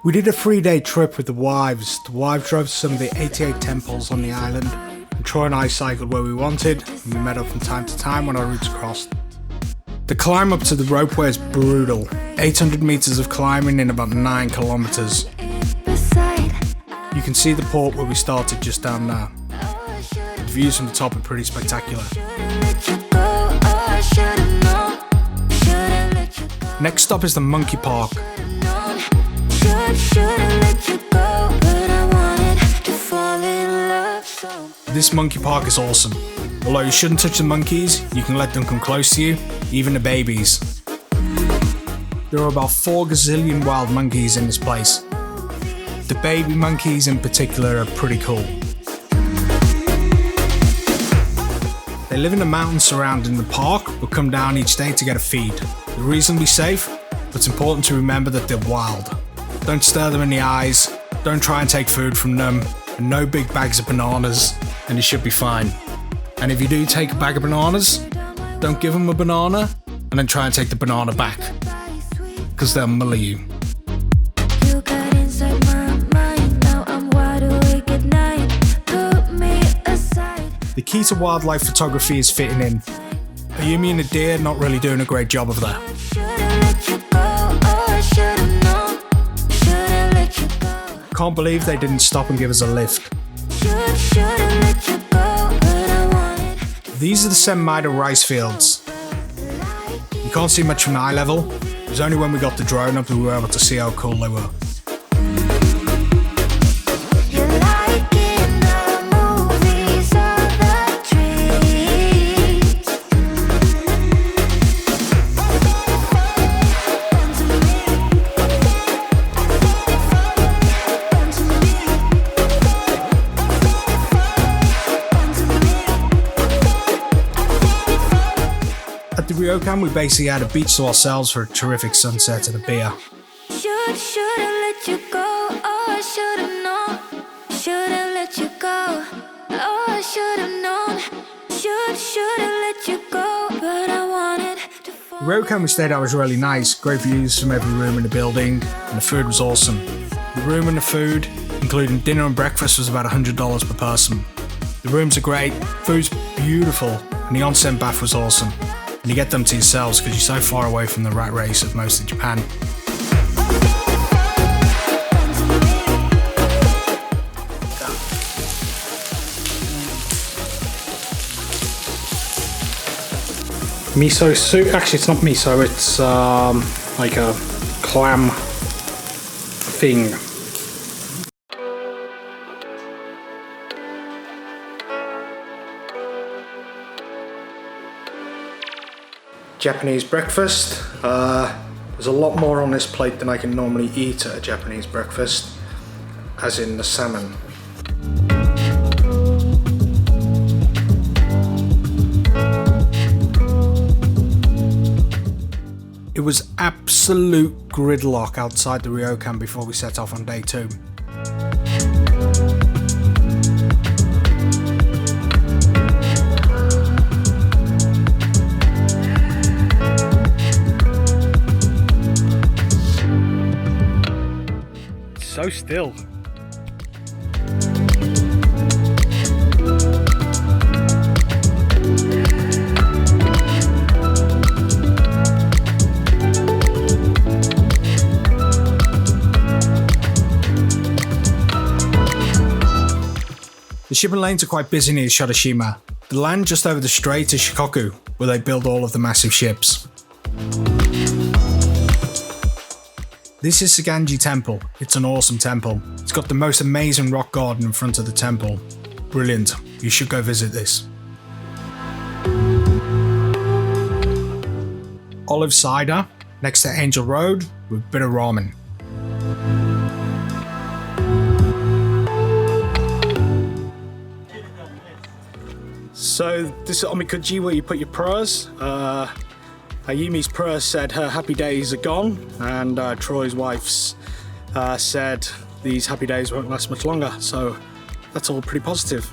We did a 3-day trip with the wives. The wives drove to some of the 88 temples on the island, and Troy and I cycled where we wanted, and we met up from time to time when our routes crossed. The climb up to the ropeway is brutal. 800 meters of climbing in about 9 kilometers. You can see the port where we started just down there. The views from the top are pretty spectacular. Next stop is the Monkey Park. This monkey park is awesome. Although you shouldn't touch the monkeys, you can let them come close to you, even the babies. There are about 4 gazillion wild monkeys in this place. The baby monkeys in particular are pretty cool. They live in the mountains surrounding the park, but come down each day to get a feed. They're reasonably safe, but it's important to remember that they're wild. Don't stare them in the eyes, don't try and take food from them, and no big bags of bananas, and you should be fine. And if you do take a bag of bananas, don't give them a banana, and then try and take the banana back, because they'll muller you. The key to wildlife photography is fitting in. Ayumi and the deer not really doing a great job of that. Can't believe they didn't stop and give us a lift. These are the Senmaida rice fields. You can't see much from eye level. It was only when we got the drone up that we were able to see how cool they were. At the ryokan, we basically had a beach to ourselves for a terrific sunset and a beer. Should've let you go. Oh, I should've known. Should've let you go. Oh, I should've known. Should've let you go. But I wanted to fall. The ryokan we stayed at was really nice. Great views from every room in the building, and the food was awesome. The room and the food, including dinner and breakfast, was about $100 per person. The rooms are great, food's beautiful, and the onsen bath was awesome. And you get them to yourselves because you're so far away from the rat race of most of Japan. Miso soup. Actually, it's not miso. It's like a clam thing. Japanese breakfast. There's a lot more on this plate than I can normally eat at a Japanese breakfast, as in the salmon. It was absolute gridlock outside the ryokan before we set off on day 2. So still. The shipping lanes are quite busy near Shodoshima. The land just over the strait is Shikoku, where they build all of the massive ships. This is Saganji Temple. It's an awesome temple. It's got the most amazing rock garden in front of the temple. Brilliant. You should go visit this. Olive cider next to Angell Road with a bit of ramen. So this is omikuji where you put your prayers. Ayumi's prayer said her happy days are gone, and Troy's wife's said these happy days won't last much longer, so that's all pretty positive.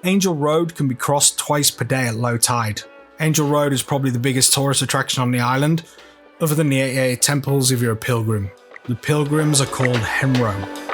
Angell Road can be crossed twice per day at low tide. Angell Road is probably the biggest tourist attraction on the island, other than the 88 temples if you're a pilgrim. The pilgrims are called Hemro.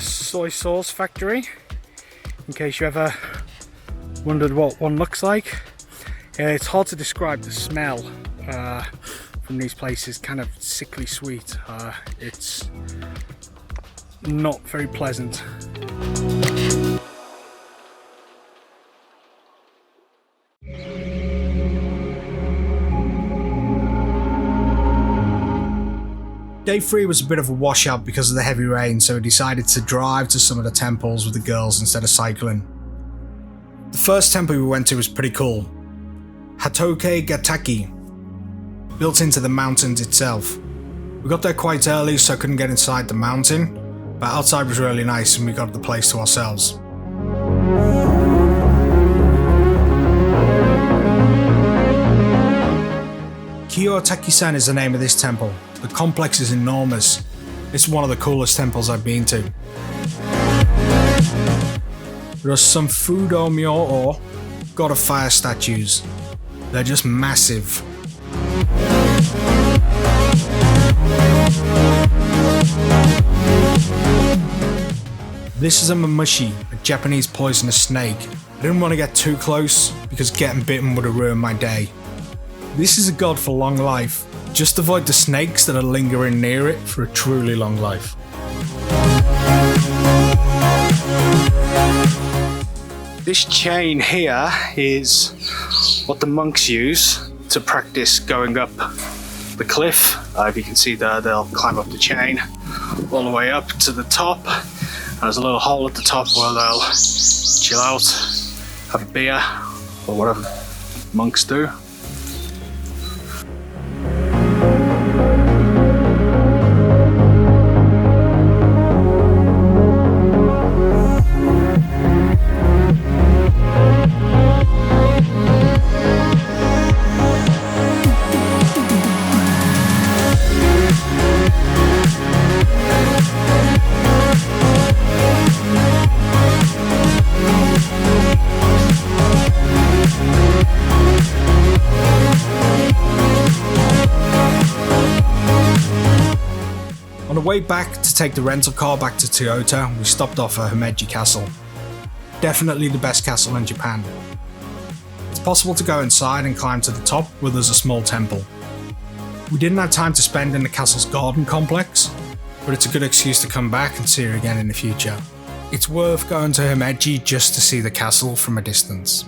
Soy sauce factory, in case you ever wondered what one looks like. It's hard to describe the smell from these places, kind of sickly sweet. It's not very pleasant. Day 3 was a bit of a washout because of the heavy rain, so we decided to drive to some of the temples with the girls instead of cycling. The first temple we went to was pretty cool. Hatoke Gataki, built into the mountains itself. We got there quite early, so I couldn't get inside the mountain, but outside was really nice and we got the place to ourselves. Kiyotaka-San is the name of this temple. The complex is enormous. It's one of the coolest temples I've been to. There are some Fudo-myo or God of Fire statues. They're just massive. This is a mamushi, a Japanese poisonous snake. I didn't want to get too close because getting bitten would have ruined my day. This is a god for long life. Just avoid the snakes that are lingering near it for a truly long life. This chain here is what the monks use to practice going up the cliff. If you can see there, they'll climb up the chain all the way up to the top. There's a little hole at the top where they'll chill out, have a beer, or whatever monks do. On the way back to take the rental car back to Toyota, we stopped off at Himeji Castle. Definitely the best castle in Japan. It's possible to go inside and climb to the top where there's a small temple. We didn't have time to spend in the castle's garden complex, but it's a good excuse to come back and see her again in the future. It's worth going to Himeji just to see the castle from a distance.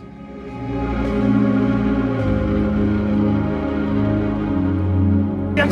Yang